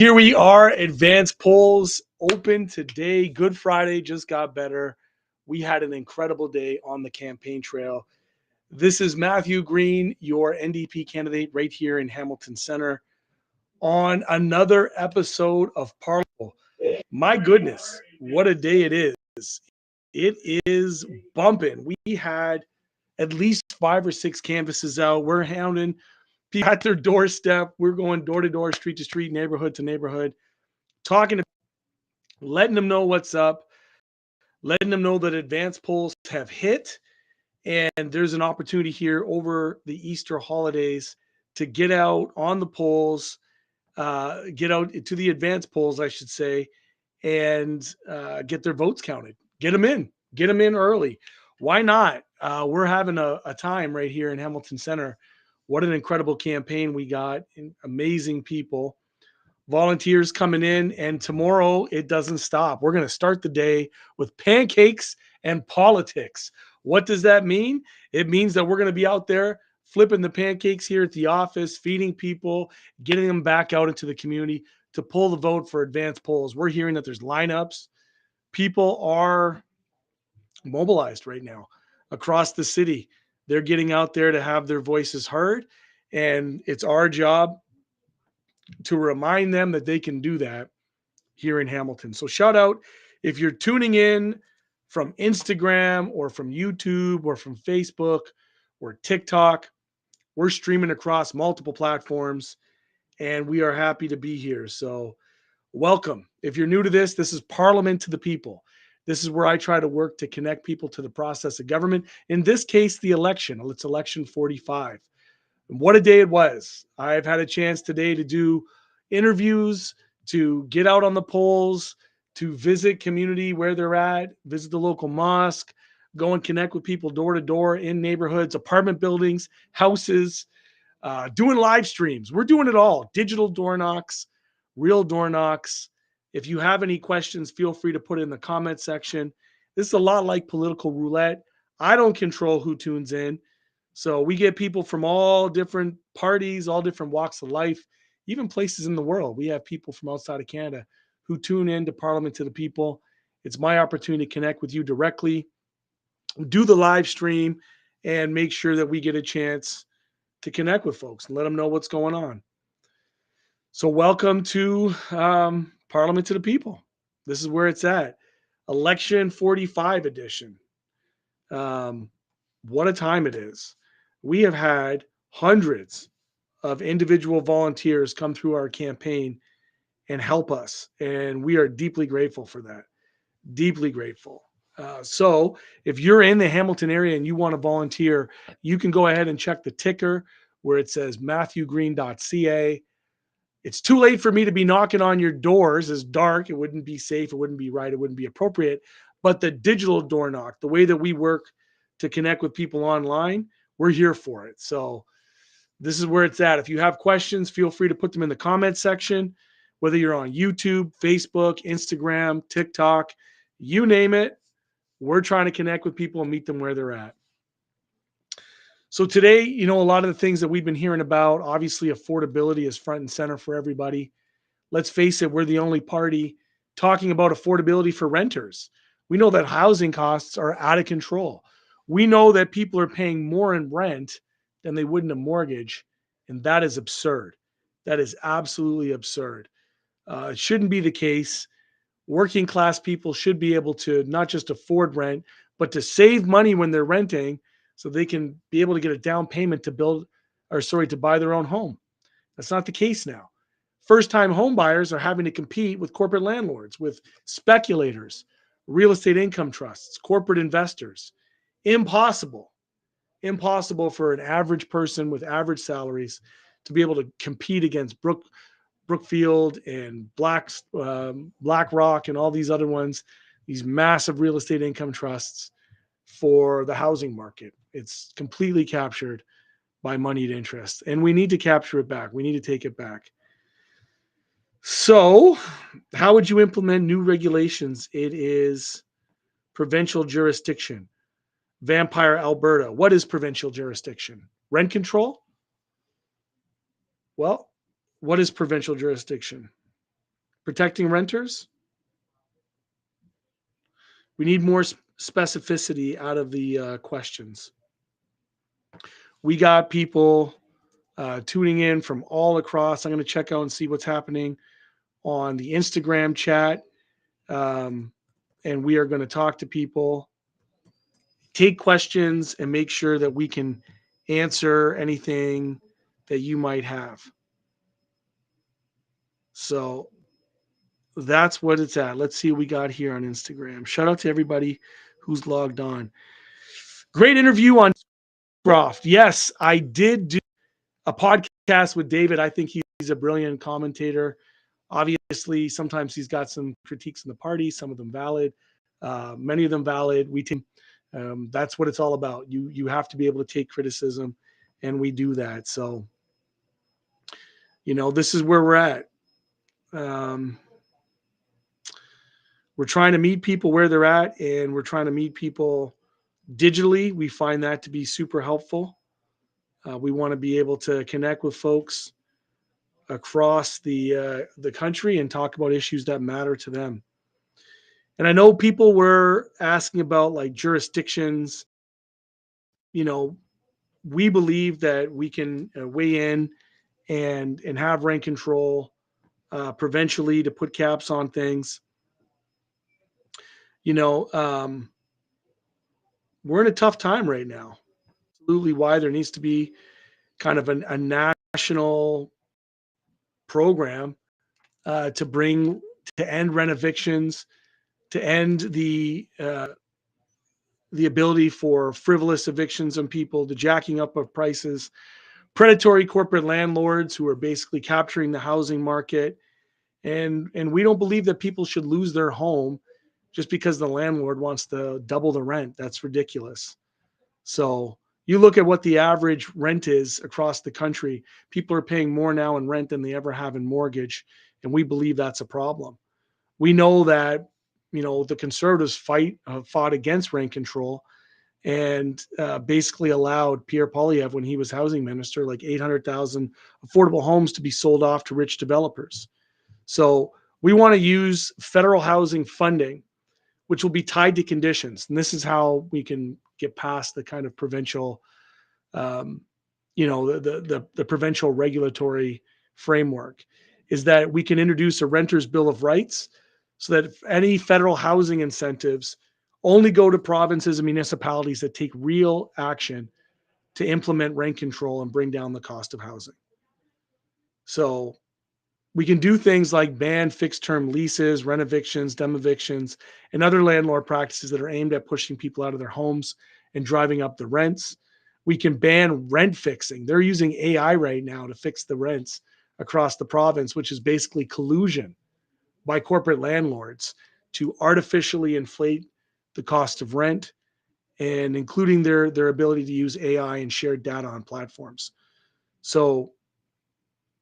Here we are, advanced polls open today. Good Friday just got better. We had an incredible day on the campaign trail. This is Matthew Green, your NDP candidate right here in Hamilton Center on another episode of Parliament. My goodness, what a day it is. It is bumping. We had at least 5 or 6 canvases out. We're hounding people at their doorstep. We're going door to door, street to street, neighborhood to neighborhood, talking to, letting them know what's up, letting them know that advanced polls have hit, and there's an opportunity here over the Easter holidays to get out on the polls, get out to the advanced polls, I should say, and get their votes counted. Get them in early. Why not? We're having a time right here in Hamilton Center. What an incredible campaign we got. Amazing people. Volunteers coming in, and tomorrow it doesn't stop. We're going to start the day with pancakes and politics. What does that mean? It means that we're going to be out there flipping the pancakes here at the office, feeding people, getting them back out into the community to pull the vote for advanced polls. We're hearing that there's lineups. People are mobilized right now across the city. They're getting out there to have their voices heard, and it's our job to remind them that they can do that here in Hamilton. So shout out if you're tuning in from Instagram or from YouTube or from Facebook or TikTok. We're streaming across multiple platforms, and we are happy to be here. So welcome. If you're new to this, this is Parliament to the People. This is where I try to work to connect people to the process of government. In this case, the election. It's election 45. What a day it was. I've had a chance today to do interviews, to get out on the polls, to visit community where they're at, visit the local mosque, go and connect with people door to door in neighborhoods, apartment buildings, houses, doing live streams. We're doing it all. Digital door knocks, real door knocks. If you have any questions, feel free to put it in the comment section. This is a lot like political roulette. I don't control who tunes in. So we get people from all different parties, all different walks of life, even places in the world. We have people from outside of Canada who tune in to Parliament to the People. It's my opportunity to connect with you directly, do the live stream, and make sure that we get a chance to connect with folks and let them know what's going on. So welcome to Parliament to the People. This is where it's at. Election 45 edition. What a time it is. We have had hundreds of individual volunteers come through our campaign and help us. And we are deeply grateful for that. Deeply grateful. So if you're in the Hamilton area and you want to volunteer, you can go ahead and check the ticker where it says matthewgreen.ca. It's too late for me to be knocking on your doors. It's dark. It wouldn't be safe. It wouldn't be right. It wouldn't be appropriate. But the digital door knock, the way that we work to connect with people online, we're here for it. So this is where it's at. If you have questions, feel free to put them in the comment section, whether you're on YouTube, Facebook, Instagram, TikTok, you name it. We're trying to connect with people and meet them where they're at. So today, a lot of the things that we've been hearing about, obviously affordability is front and center for everybody. Let's face it, we're the only party talking about affordability for renters. We know that housing costs are out of control. We know that people are paying more in rent than they would in a mortgage, and that is absurd. That is absolutely absurd. It shouldn't be the case. Working class people should be able to not just afford rent, but to save money when they're renting so they can be able to get a down payment to buy their own home. That's not the case now. First-time home buyers are having to compete with corporate landlords, with speculators, real estate income trusts, corporate investors. Impossible for an average person with average salaries to be able to compete against Brookfield and BlackRock and all these other ones, these massive real estate income trusts for the housing market. It's completely captured by moneyed interest, and we need to capture it back. We need to take it back. So how would you implement new regulations? It is provincial jurisdiction. Vampire Alberta. What is provincial jurisdiction? Rent control? Well, what is provincial jurisdiction? Protecting renters. We need more specificity out of the questions. We got people tuning in from all across. I'm going to check out and see what's happening on the Instagram chat. And we are going to talk to people, take questions, and make sure that we can answer anything that you might have. So that's what it's at. Let's see what we got here on Instagram. Shout out to everybody who's logged on. Great interview on Croft. Yes, I did do a podcast with David. I think he's a brilliant commentator. Obviously, sometimes he's got some critiques in the party, some of them valid, many of them valid. That's what it's all about. You have to be able to take criticism, and we do that. So, this is where we're at. We're trying to meet people where they're at, and we're trying to meet people digitally. We find that to be super helpful. We want to be able to connect with folks across the country and talk about issues that matter to them. And I know people were asking about like jurisdictions. We believe that we can weigh in and have rent control provincially to put caps on things. We're in a tough time right now. Absolutely, why there needs to be kind of a national program to end rent evictions, to end the ability for frivolous evictions on people, the jacking up of prices, predatory corporate landlords who are basically capturing the housing market. And we don't believe that people should lose their home just because the landlord wants to double the rent. That's ridiculous. So you look at what the average rent is across the country. People are paying more now in rent than they ever have in mortgage. And we believe that's a problem. We know that, the conservatives fought against rent control and basically allowed Pierre Poilievre, when he was housing minister, like 800,000 affordable homes to be sold off to rich developers. So we want to use federal housing funding, which will be tied to conditions. And this is how we can get past the kind of provincial, the provincial regulatory framework, is that we can introduce a renter's bill of rights so that if any federal housing incentives only go to provinces and municipalities that take real action to implement rent control and bring down the cost of housing. So we can do things like ban fixed term leases, rent evictions, dem evictions, and other landlord practices that are aimed at pushing people out of their homes and driving up the rents. We can ban rent fixing. They're using AI right now to fix the rents across the province, which is basically collusion by corporate landlords to artificially inflate the cost of rent, and including their ability to use AI and shared data on platforms. So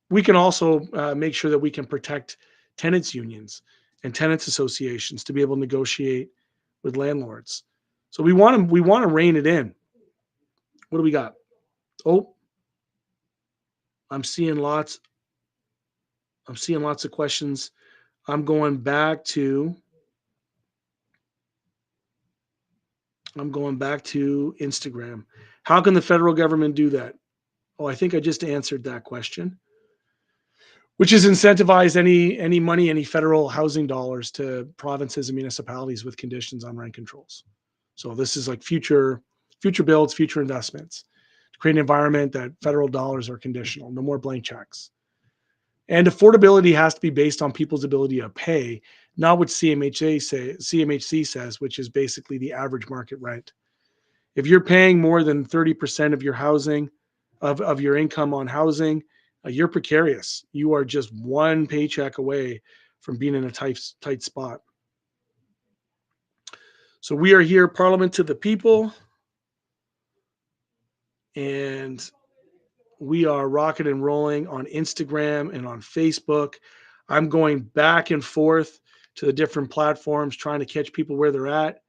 we can also make sure that we can protect tenants unions and tenants associations to be able to negotiate with landlords. So we want to rein it in. What do we got? Oh, I'm seeing lots of questions. I'm going back to Instagram. How can the federal government do that? Oh, I think I just answered that question, which is incentivize any money, any federal housing dollars to provinces and municipalities with conditions on rent controls. So this is like future builds, future investments to create an environment that federal dollars are conditional, no more blank checks. And affordability has to be based on people's ability to pay, not what CMHC says, which is basically the average market rent. If you're paying more than 30% of your housing, of your income on housing, you're precarious. You are just one paycheck away from being in a tight spot. So we are here, Parliament to the people, and we are rocking and rolling on Instagram and on Facebook. I'm going back and forth to the different platforms, trying to catch people where they're at.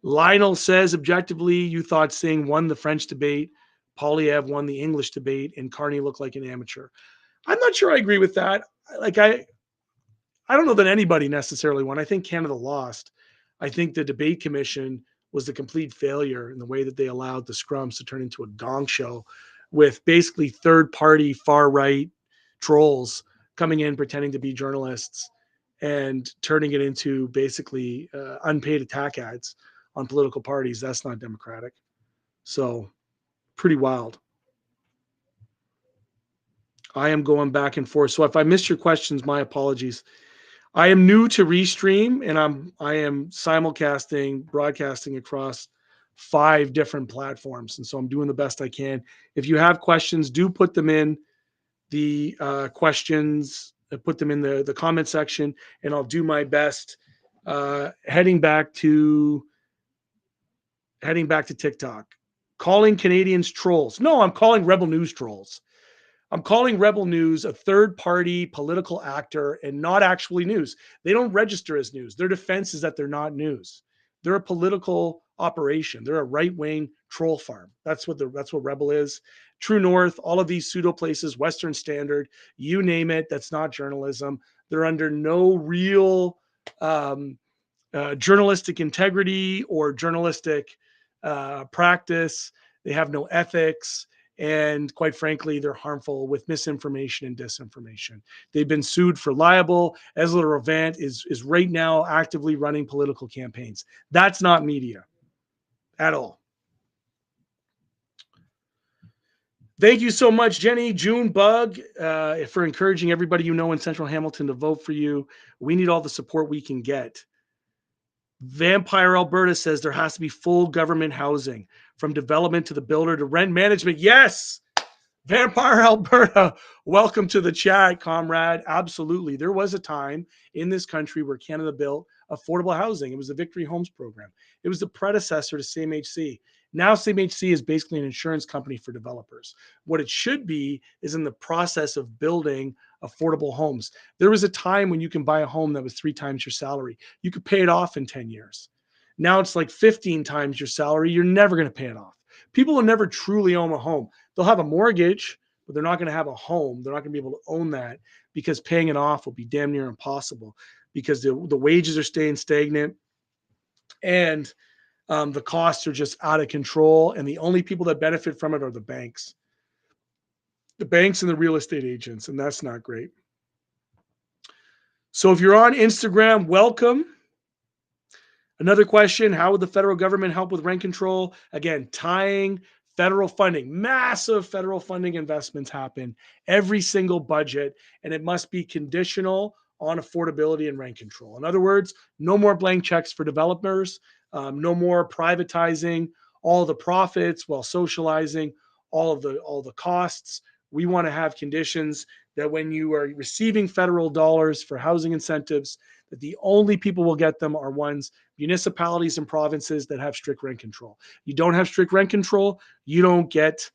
Lionel says, objectively, you thought Singh won the French debate, Poilievre won the English debate, and Carney looked like an amateur. I'm not sure I agree with that. I don't know that anybody necessarily won. I think Canada lost. I think the debate commission was the complete failure in the way that they allowed the scrums to turn into a gong show with basically third party far right trolls coming in pretending to be journalists and turning it into basically unpaid attack ads on political parties. That's not democratic. So pretty wild. I am going back and forth. So if I missed your questions, my apologies. I am new to Restream, and I am simulcasting, broadcasting across 5 different platforms, and so I'm doing the best I can. If you have questions, do put them in the questions, put them in the comment section, and I'll do my best. Heading back to TikTok, calling Canadians trolls. No, I'm calling Rebel News trolls. I'm calling Rebel News a third party political actor and not actually news. They don't register as news. Their defense is that they're not news. They're a political operation. They're a right wing troll farm. That's what Rebel is. True North, all of these pseudo places, Western Standard, you name it. That's not journalism. They're under no real journalistic integrity or journalistic practice. They have no ethics. And quite frankly, they're harmful with misinformation and disinformation. They've been sued for libel. Ezra Levant is right now actively running political campaigns. That's not media at all. Thank you so much, Jenny, June, Bug, for encouraging everybody you know in Central Hamilton to vote for you. We need all the support we can get. Vampire Alberta says there has to be full government housing from development to the builder to rent management. Yes, Vampire Alberta, welcome to the chat, comrade. Absolutely. There was a time in this country where Canada built affordable housing. It was the Victory Homes program. It was the predecessor to CMHC. Now CMHC is basically an insurance company for developers. What it should be is in the process of building affordable homes. There was a time when you can buy a home that was 3 times your salary. You could pay it off in 10 years. Now it's like 15 times your salary. You're never going to pay it off. People will never truly own a home. They'll have a mortgage, but they're not going to have a home. They're not going to be able to own that because paying it off will be damn near impossible because the wages are staying stagnant and the costs are just out of control. And the only people that benefit from it are the banks and the real estate agents. And that's not great. So if you're on Instagram, welcome. Another question, how would the federal government help with rent control? Again, tying federal funding, massive federal funding investments happen every single budget, and it must be conditional on affordability and rent control. In other words, no more blank checks for developers, no more privatizing all the profits while socializing all the costs. We want to have conditions that when you are receiving federal dollars for housing incentives, that the only people will get them are municipalities and provinces that have strict rent control. You don't have strict rent control, you don't get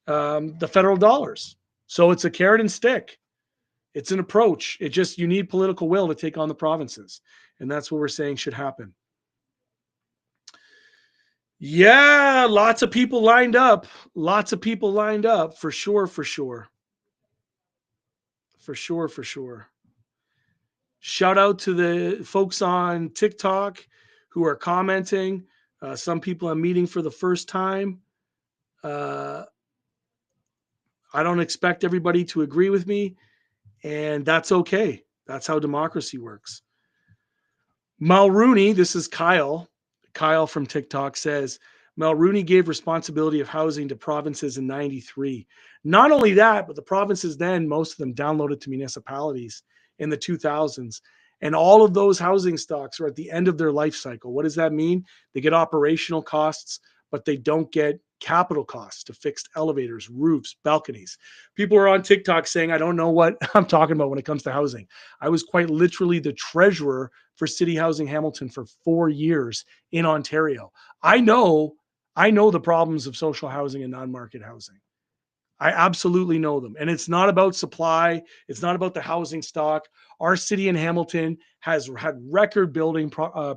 the federal dollars. So it's a carrot and stick. It's an approach. You need political will to take on the provinces. And that's what we're saying should happen. Yeah, lots of people lined up. Lots of people lined up for sure. For sure. Shout out to the folks on TikTok who are commenting. Some people I'm meeting for the first time. I don't expect everybody to agree with me, and that's okay. That's how democracy works. Mulrooney, this is Kyle. Kyle from TikTok says, Mulrooney gave responsibility of housing to provinces in 93. Not only that, but the provinces then, most of them downloaded to municipalities in the 2000s. And all of those housing stocks are at the end of their life cycle. What does that mean? They get operational costs, but they don't get capital costs to fix elevators, roofs, balconies. People are on TikTok saying, I don't know what I'm talking about when it comes to housing. I was quite literally the treasurer for City Housing Hamilton for 4 years in Ontario. I know the problems of social housing and non-market housing. I absolutely know them. And it's not about supply. It's not about the housing stock. Our city in Hamilton has had record building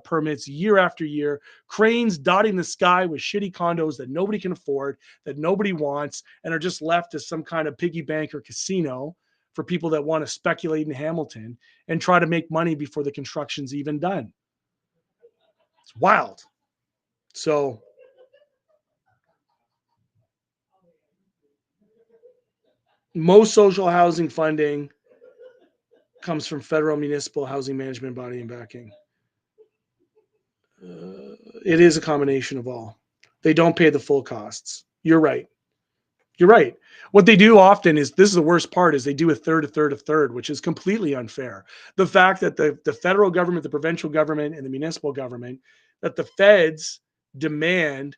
permits year after year, cranes dotting the sky with shitty condos that nobody can afford, that nobody wants, and are just left as some kind of piggy bank or casino for people that want to speculate in Hamilton and try to make money before the construction's even done. It's wild. So most social housing funding comes from federal municipal housing management body and backing. It is a combination of all. They don't pay the full costs. You're right. You're right. What they do often is, this is the worst part, is they do a third, a third, a third, which is completely unfair. The fact that the federal government, the provincial government, and the municipal government, that the feds demand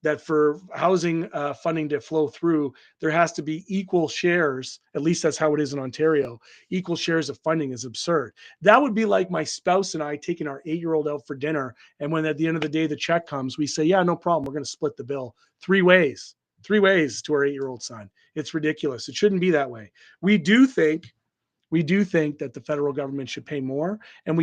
that for housing funding to flow through, there has to be equal shares. At least that's how it is in Ontario. Equal shares of funding is absurd. That would be like my spouse and I taking our 8-year-old out for dinner, and when at the end of the day the check comes, we say, yeah, no problem, we're going to split the bill 3 ways. 3 ways to our 8-year-old son. It's ridiculous. It shouldn't be that way. We do think that the federal government should pay more, and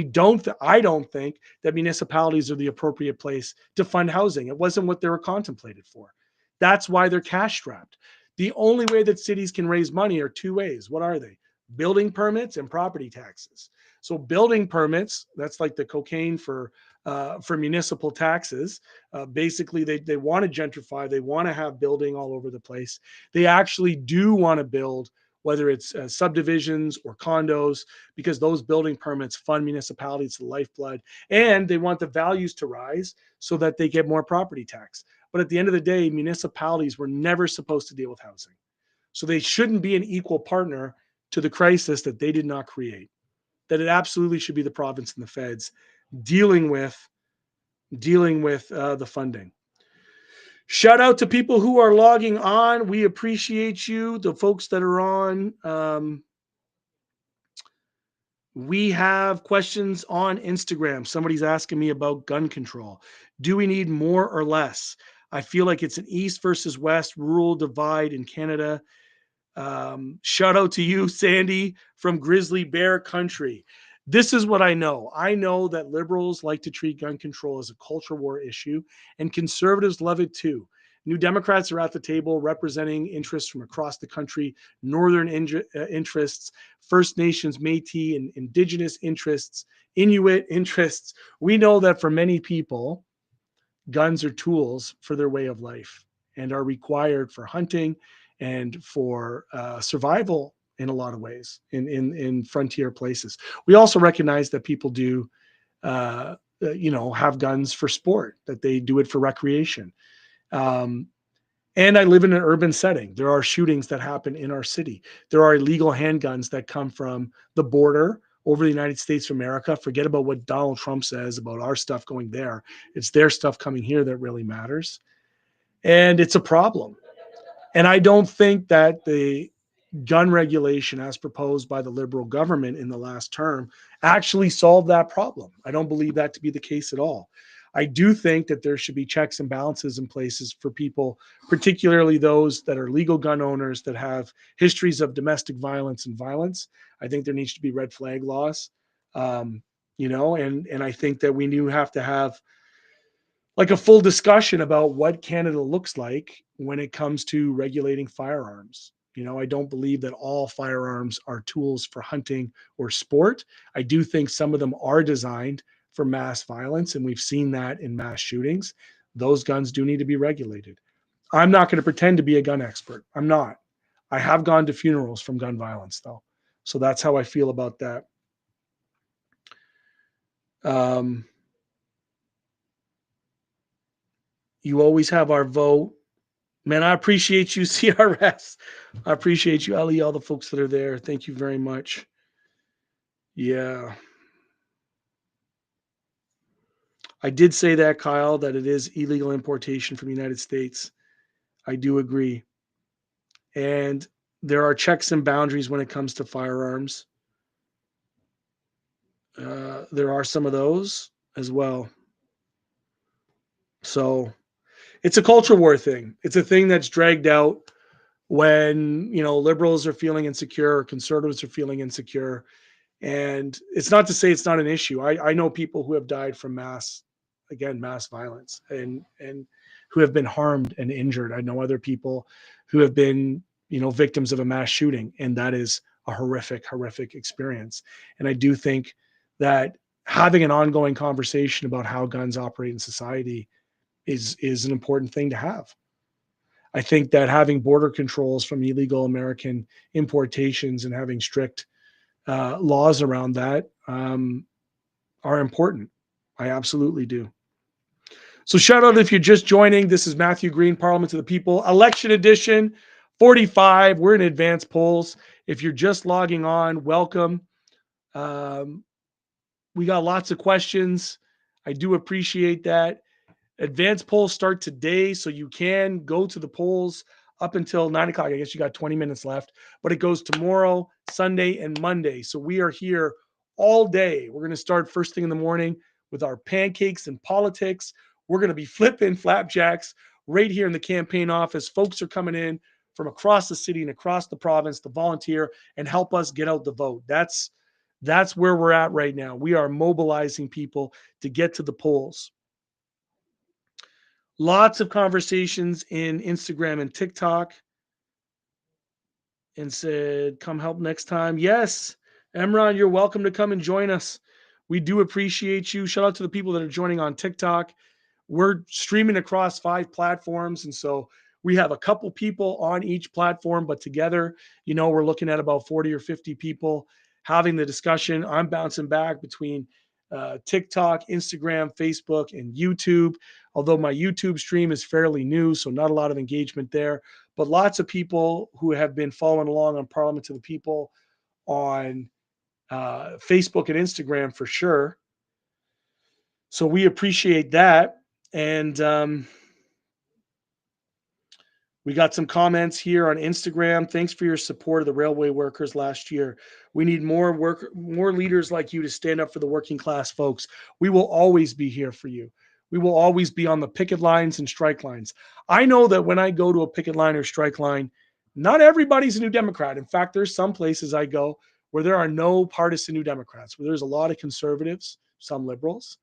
I don't think that municipalities are the appropriate place to fund housing. It wasn't what they were contemplated for. That's why they're cash strapped. The only way that cities can raise money are 2 ways. What are they? Building permits and property taxes. So building permits, that's like the cocaine for municipal taxes. Basically, they want to gentrify. They want to have building all over the place. They actually do want to build, whether it's subdivisions or condos, because those building permits fund municipalities, the lifeblood, and they want the values to rise so that they get more property tax. But at the end of the day, municipalities were never supposed to deal with housing. So they shouldn't be an equal partner to the crisis that they did not create. That it absolutely should be the province and the feds dealing with the funding. Shout out to people who are logging on. We appreciate you, the folks that are on. We have questions on Instagram. Somebody's asking me about gun control. Do we need more or less? I feel like it's an East versus West rural divide in Canada. Shout out to you, Sandy, from Grizzly Bear Country. This is what I know. I know that liberals like to treat gun control as a culture war issue, and conservatives love it too. New Democrats are at the table representing interests from across the country, northern interests, First Nations, Métis, and Indigenous interests, Inuit interests. We know that for many people, guns are tools for their way of life and are required for hunting and for survival in a lot of ways in frontier places. We also recognize that people do, have guns for sport, that they do it for recreation. And I live in an urban setting. There are shootings that happen in our city. There are illegal handguns that come from the border over the United States of America. Forget about what Donald Trump says about our stuff going there. It's their stuff coming here that really matters. And it's a problem. And I don't think that the gun regulation as proposed by the Liberal government in the last term actually solved that problem. I don't believe that to be the case at all. I do think that there should be checks and balances in places for people, particularly those that are legal gun owners that have histories of domestic violence and violence. I think there needs to be red flag laws, and I think that we do have to have like a full discussion about what Canada looks like when it comes to regulating firearms. I don't believe that all firearms are tools for hunting or sport. I do think some of them are designed for mass violence, and we've seen that in mass shootings. Those guns do need to be regulated. I'm not going to pretend to be a gun expert. I'm not. I have gone to funerals from gun violence, though. So that's how I feel about that. You always have our vote. Man, I appreciate you, CRS. I appreciate you, Ali, all the folks that are there. Thank you very much. Yeah. I did say that, Kyle, that it is illegal importation from the United States. I do agree. And there are checks and boundaries when it comes to firearms. There are some of those as well. So it's a culture war thing. It's a thing that's dragged out when, liberals are feeling insecure or conservatives are feeling insecure. And it's not to say it's not an issue. I know people who have died from mass violence and who have been harmed and injured. I know other people who have been, victims of a mass shooting, and that is a horrific, horrific experience. And I do think that having an ongoing conversation about how guns operate in society is an important thing to have. I think that having border controls from illegal American importations and having strict laws around that are important. I absolutely do. So shout out if you're just joining. This is Matthew Green, Parliament of the People, election edition 45. We're in advanced polls. If you're just logging on, welcome. Um, we got lots of questions. I do appreciate that. Advanced polls start today, so you can go to the polls up until 9 o'clock. I guess you got 20 minutes left, but it goes tomorrow, Sunday, and Monday. So we are here all day. We're going to start first thing in the morning with our pancakes and politics. We're going to be flipping flapjacks right here in the campaign office. Folks are coming in from across the city and across the province to volunteer and help us get out the vote. That's where we're at right now. We are mobilizing people to get to the polls. Lots of conversations in Instagram and TikTok, and said, come help next time. Yes, Emron, you're welcome to come and join us. We do appreciate you. Shout out to the people that are joining on TikTok. We're streaming across 5 platforms. And so we have a couple people on each platform, but together, we're looking at about 40 or 50 people having the discussion. I'm bouncing back between TikTok, Instagram, Facebook, and YouTube. Although my YouTube stream is fairly new, so not a lot of engagement there, but lots of people who have been following along on Parliament to the People on Facebook and Instagram for sure. So we appreciate that. And we got some comments here on Instagram. Thanks for your support of the railway workers last year. We need more leaders like you to stand up for the working class folks. We will always be here for you. We will always be on the picket lines and strike lines. I know that when I go to a picket line or strike line, not everybody's a New Democrat. In fact, there's some places I go where there are no partisan New Democrats, where there's a lot of conservatives, some liberals,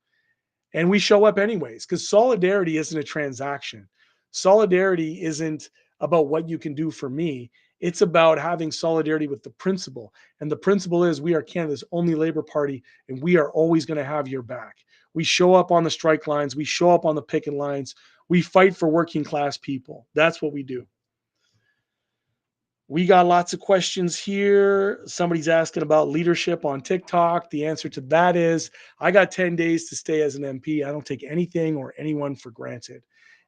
and we show up anyways, because solidarity isn't a transaction. Solidarity isn't about what you can do for me. It's about having solidarity with the principle. And the principle is we are Canada's only Labour Party, and we are always going to have your back. We show up on the strike lines. We show up on the picket lines. We fight for working class people. That's what we do. We got lots of questions here. Somebody's asking about leadership on TikTok. The answer to that is I got 10 days to stay as an MP. I don't take anything or anyone for granted,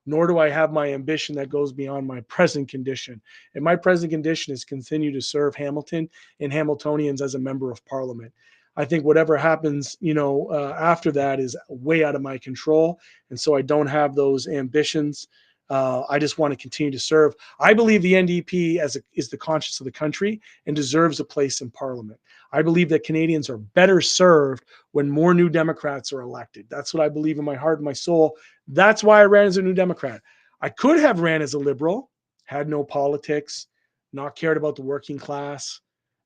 nor do I have my ambition that goes beyond my present condition. And my present condition is continue to serve Hamilton and Hamiltonians as a member of Parliament. I think whatever happens, after that is way out of my control. And so I don't have those ambitions. I just want to continue to serve. I believe the NDP is the conscience of the country and deserves a place in Parliament. I believe that Canadians are better served when more New Democrats are elected. That's what I believe in my heart and my soul. That's why I ran as a New Democrat. I could have ran as a Liberal, had no politics, not cared about the working class,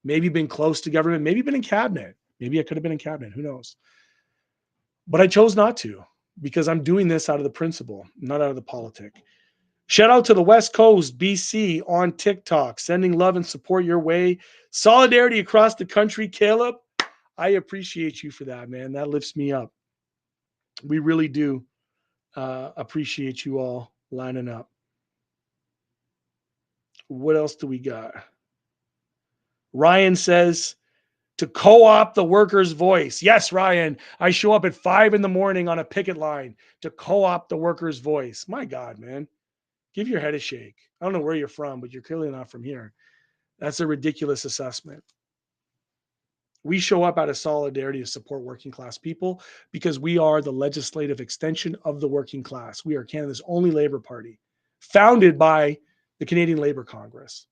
maybe been close to government, maybe been in cabinet. Maybe I could have been in cabinet. Who knows? But I chose not to because I'm doing this out of the principle, not out of the politic. Shout out to the West Coast, BC on TikTok, sending love and support your way. Solidarity across the country, Caleb. I appreciate you for that, man. That lifts me up. We really do appreciate you all lining up. What else do we got? Ryan says to co-opt the worker's voice. Yes, Ryan, I show up at 5 a.m. on a picket line to co-opt the worker's voice. My God, man. Give your head a shake. I don't know where you're from, but you're clearly not from here. That's a ridiculous assessment. We show up out of solidarity to support working class people because we are the legislative extension of the working class. We are Canada's only Labour Party, founded by the Canadian Labour Congress.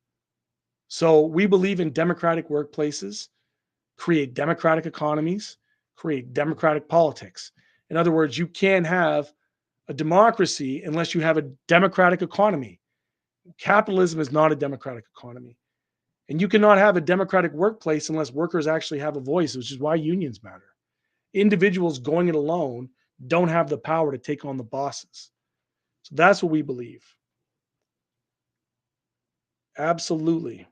So we believe in democratic workplaces, create democratic economies, create democratic politics. In other words, you can't have a democracy unless you have a democratic economy. Capitalism is not a democratic economy. And you cannot have a democratic workplace unless workers actually have a voice, which is why unions matter. Individuals going it alone don't have the power to take on the bosses. So that's what we believe. Absolutely.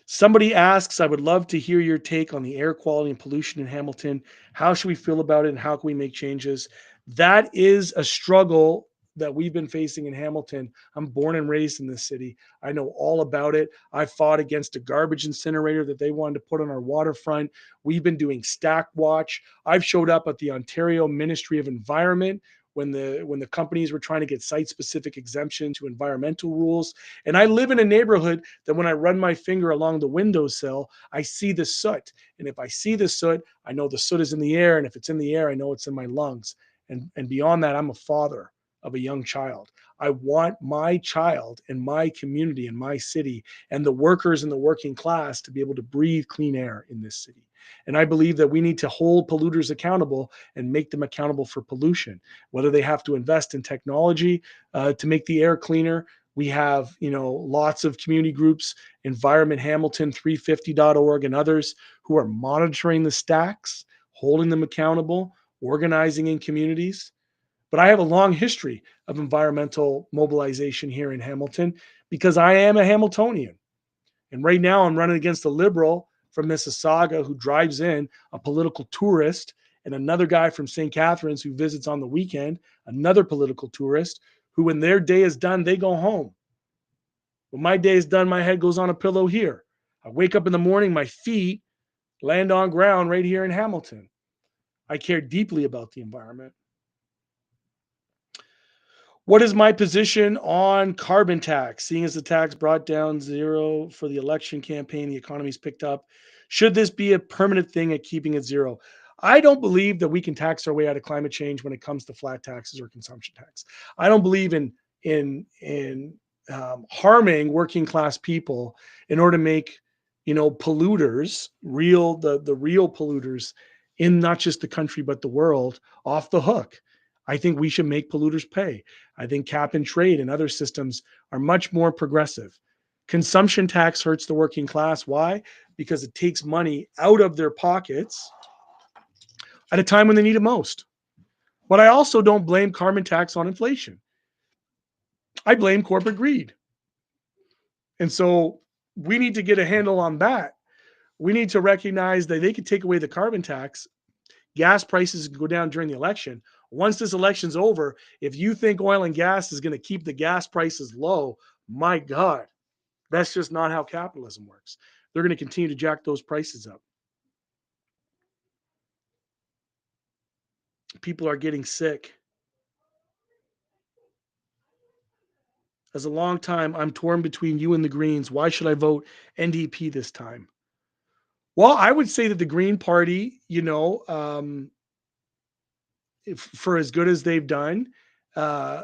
Somebody asks, I would love to hear your take on the air quality and pollution in Hamilton. How should we feel about it and how can we make changes? That is a struggle that we've been facing in Hamilton. I'm born and raised in this city. I know all about it. I fought against a garbage incinerator that they wanted to put on our waterfront. We've been doing stack watch. I've showed up at the Ontario Ministry of Environment when the companies were trying to get site specific exemption to environmental rules. And I live in a neighborhood that when I run my finger along the windowsill, I see the soot. And if I see the soot, I know the soot is in the air. And if it's in the air, I know it's in my lungs. And beyond that, I'm a father of a young child. I want my child and my community and my city and the workers in the working class to be able to breathe clean air in this city. And I believe that we need to hold polluters accountable and make them accountable for pollution, whether they have to invest in technology to make the air cleaner. We have, lots of community groups, Environment Hamilton, 350.org, and others who are monitoring the stacks, holding them accountable, organizing in communities. But I have a long history of environmental mobilization here in Hamilton because I am a Hamiltonian. And right now I'm running against a liberal from Mississauga who drives in, a political tourist, and another guy from St. Catharines who visits on the weekend, another political tourist who, when their day is done, they go home. When my day is done, my head goes on a pillow here. I wake up in the morning, my feet land on ground right here in Hamilton. I care deeply about the environment. What is my position on carbon tax? Seeing as the tax brought down zero for the election campaign, the economy's picked up. Should this be a permanent thing at keeping it zero? I don't believe that we can tax our way out of climate change when it comes to flat taxes or consumption tax. I don't believe in harming working class people in order to make polluters the real polluters in not just the country but the world off the hook. I think we should make polluters pay. I think cap and trade and other systems are much more progressive. Consumption tax hurts the working class. Why? Because it takes money out of their pockets at a time when they need it most. But I also don't blame carbon tax on inflation. I blame corporate greed. And so we need to get a handle on that. We need to recognize that they could take away the carbon tax, gas prices can go down during the election. Once this election's over, if you think oil and gas is going to keep the gas prices low, my God, that's just not how capitalism works. They're going to continue to jack those prices up. People are getting sick. As a long time, I'm torn between you and the Greens. Why should I vote NDP this time? Well, I would say that the Green Party, for as good as they've done, uh,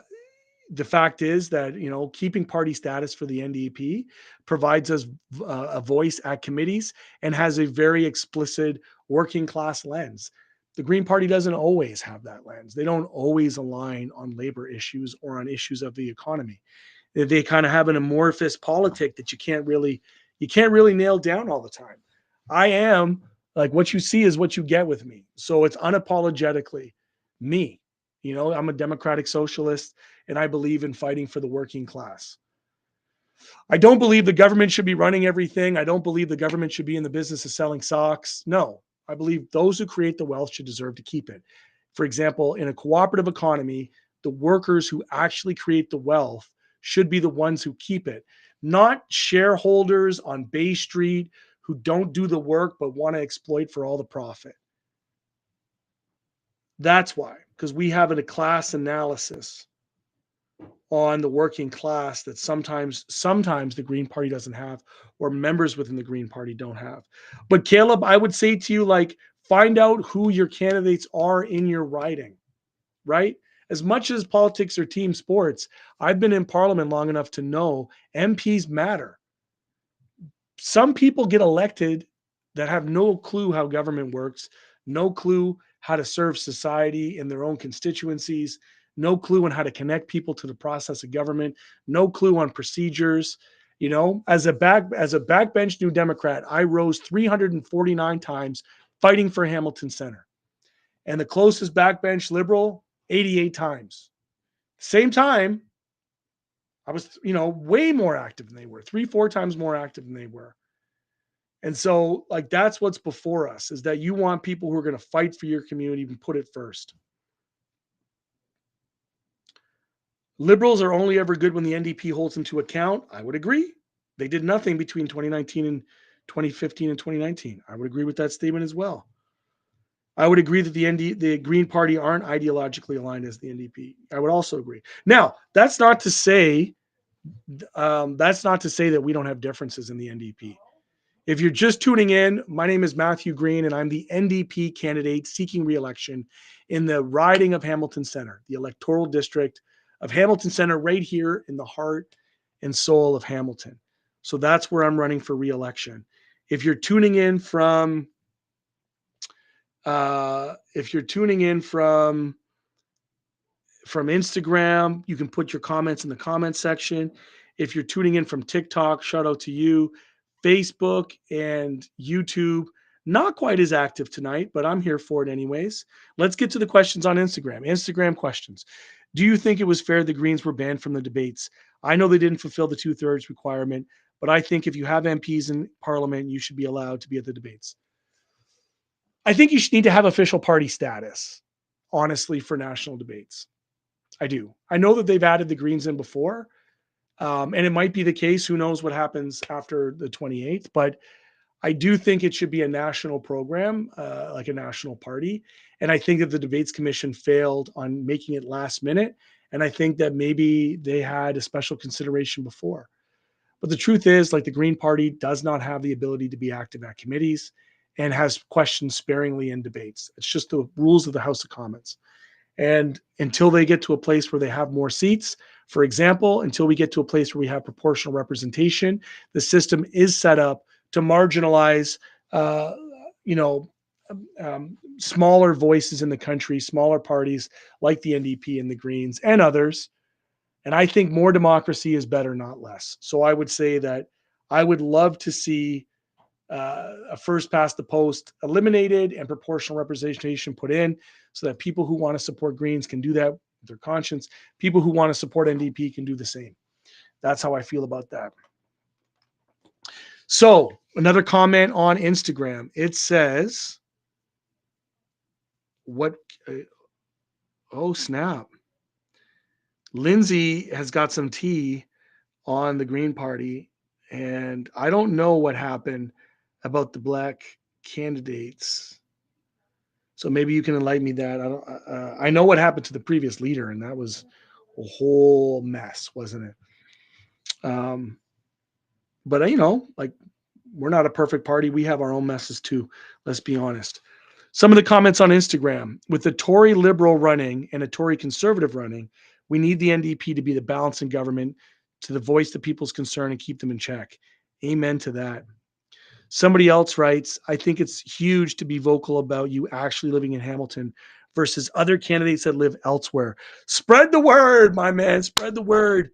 the fact is that keeping party status for the NDP provides us a voice at committees and has a very explicit working class lens. The Green Party doesn't always have that lens. They don't always align on labor issues or on issues of the economy. They kind of have an amorphous politic that you can't really nail down all the time. I am like, what you see is what you get with me. So it's unapologetically me. I'm a democratic socialist and I believe in fighting for the working class. I don't believe the government should be running everything. I don't believe the government should be in the business of selling socks. No, I believe those who create the wealth should deserve to keep it. For example, in a cooperative economy, the workers who actually create the wealth should be the ones who keep it, not shareholders on Bay Street who don't do the work but want to exploit for all the profit. That's why, because we have a class analysis on the working class that sometimes the Green Party doesn't have, or members within the Green Party don't have. But Caleb, I would say to you, like, find out who your candidates are in your riding, right? As much as politics are team sports, I've been in parliament long enough to know MPs matter. Some people get elected that have no clue how government works, no clue how to serve society in their own constituencies, no clue on how to connect people to the process of government, no clue on procedures. As a backbench New Democrat, I rose 349 times fighting for Hamilton Center, and the closest backbench Liberal 88 times. Same time, I was way more active than they were, 3-4 times more active than they were. And so, like, that's what's before us, is that you want people who are going to fight for your community and put it first. Liberals are only ever good when the NDP holds them to account. I would agree. They did nothing between 2019 and 2015 and 2019. I would agree with that statement as well. I would agree that the Green Party aren't ideologically aligned as the NDP. I would also agree. Now, that's not to say that we don't have differences in the NDP. If you're just tuning in, my name is Matthew Green, and I'm the NDP candidate seeking re-election in the riding of Hamilton Centre, the electoral district of Hamilton Centre, right here in the heart and soul of Hamilton. So that's where I'm running for re-election. If you're tuning in from Instagram, you can put your comments in the comment section. If you're tuning in from TikTok, shout out to you. Facebook and YouTube, not quite as active tonight, but I'm here for it anyways. Let's get to the questions on Instagram. Instagram questions. Do you think it was fair the Greens were banned from the debates? I know they didn't fulfill the 2/3 requirement, but I think if you have MPs in Parliament, you should be allowed to be at the debates. I think you should need to have official party status, honestly, for national debates. I do. I know that they've added the Greens in before, and it might be the case. Who knows what happens after the 28th? But I do think it should be a national program, like a national party. And I think that the Debates Commission failed on making it last minute. And I think that maybe they had a special consideration before. But the truth is, like, the Green Party does not have the ability to be active at committees and has questions sparingly in debates. It's just the rules of the House of Commons. And until they get to a place where they have more seats, for example, until we get to a place where we have proportional representation, the system is set up to marginalize, uh, you know, smaller voices in the country, smaller parties like the NDP and the Greens and others. And I think more democracy is better, not less. So I would say that I would love to see a first past the post eliminated and proportional representation put in, so that people who want to support Greens can do that with their conscience. People who want to support NDP can do the same. That's how I feel about that. So another comment on Instagram. It says, what? Oh, snap. Lindsay has got some tea on the Green Party, and I don't know what happened about the black candidates. So maybe you can enlighten me that. I know what happened to the previous leader, and that was a whole mess, wasn't it? But like, we're not a perfect party. We have our own messes too. Let's be honest. Some of the comments on Instagram: with the Tory Liberal running and a Tory Conservative running, we need the NDP to be the balance in government, to the voice the people's concern and keep them in check. Amen to that. Somebody else writes, I think it's huge to be vocal about you actually living in Hamilton versus other candidates that live elsewhere. Spread the word, my man. Spread the word.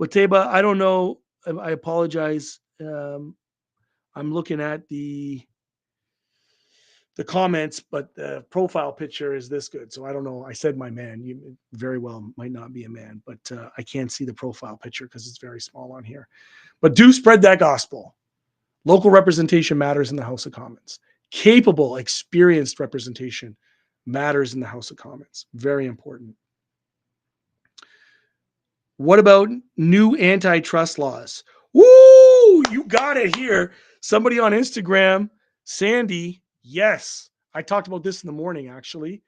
Wateba, I don't know. I apologize. I'm looking at the comments, but the profile picture is this good. So I don't know. I said my man. You very well might not be a man, but I can't see the profile picture because it's very small on here. But do spread that gospel. Local representation matters in the House of Commons. Capable, experienced representation matters in the House of Commons. Very important. What about new antitrust laws? Woo! You got it here. Somebody on Instagram, Sandy. Yes. I talked about this in the morning, actually.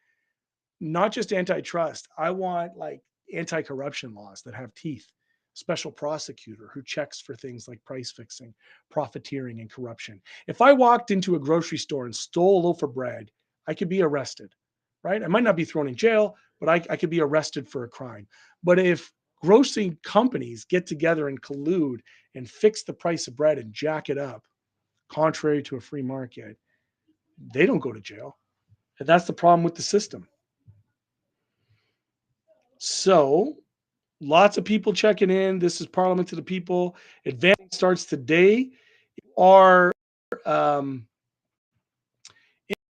Not just antitrust. I want, like, anti-corruption laws that have teeth. Special prosecutor who checks for things like price fixing, profiteering, and corruption. If I walked into a grocery store and stole a loaf of bread, I could be arrested, right? I might not be thrown in jail, but I could be arrested for a crime. But if grocery companies get together and collude and fix the price of bread and jack it up, contrary to a free market, they don't go to jail. And that's the problem with the system. So, lots of people checking in. This is Parliament to the People. Advancing starts today. Are um,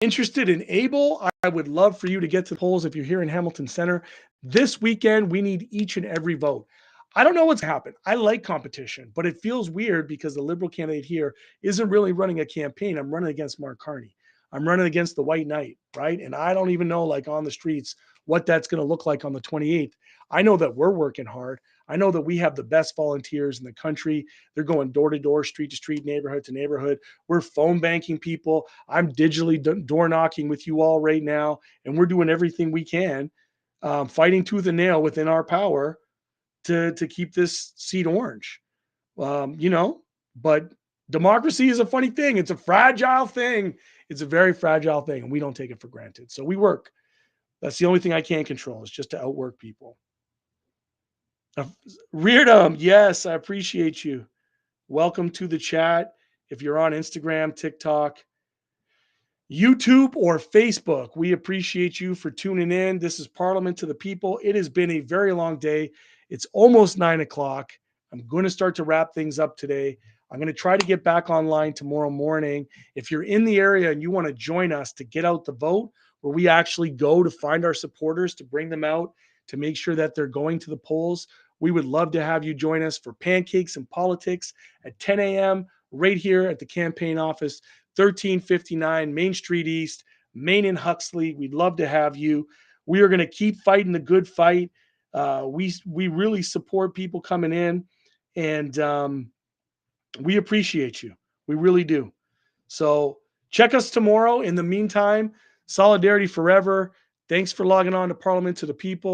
interested and able, I would love for you to get to the polls if you're here in Hamilton Center. This weekend, we need each and every vote. I don't know what's happened. I like competition, but it feels weird because the Liberal candidate here isn't really running a campaign. I'm running against Mark Carney. I'm running against the White Knight, right? And I don't even know, like on the streets, what that's going to look like on the 28th. I know that we're working hard. I know that we have the best volunteers in the country. They're going door to door, street to street, neighborhood to neighborhood. We're phone banking people. I'm digitally door knocking with you all right now, and we're doing everything we can, fighting tooth and nail within our power to keep this seat orange. You know, but democracy is a funny thing. It's a fragile thing. It's a very fragile thing, and we don't take it for granted. So we work. That's the only thing I can't control is just to outwork people. Uh, Reardom, yes, I appreciate you. Welcome to the chat. If you're on Instagram, TikTok, YouTube, or Facebook, we appreciate you for tuning in. This is Parliament to the People. It has been a very long day. It's almost 9 o'clock. I'm going to start to wrap things up today. I'm going to try to get back online tomorrow morning. If you're in the area and you want to join us to get out the vote, where we actually go to find our supporters, to bring them out, to make sure that they're going to the polls, we would love to have you join us for Pancakes and Politics at 10 a.m. right here at the campaign office, 1359 Main Street East, Main and Huxley. We'd love to have you. We are going to keep fighting the good fight. We really support people coming in, and we appreciate you. We really do. So check us tomorrow. In the meantime, solidarity forever. Thanks for logging on to Parliament to the People.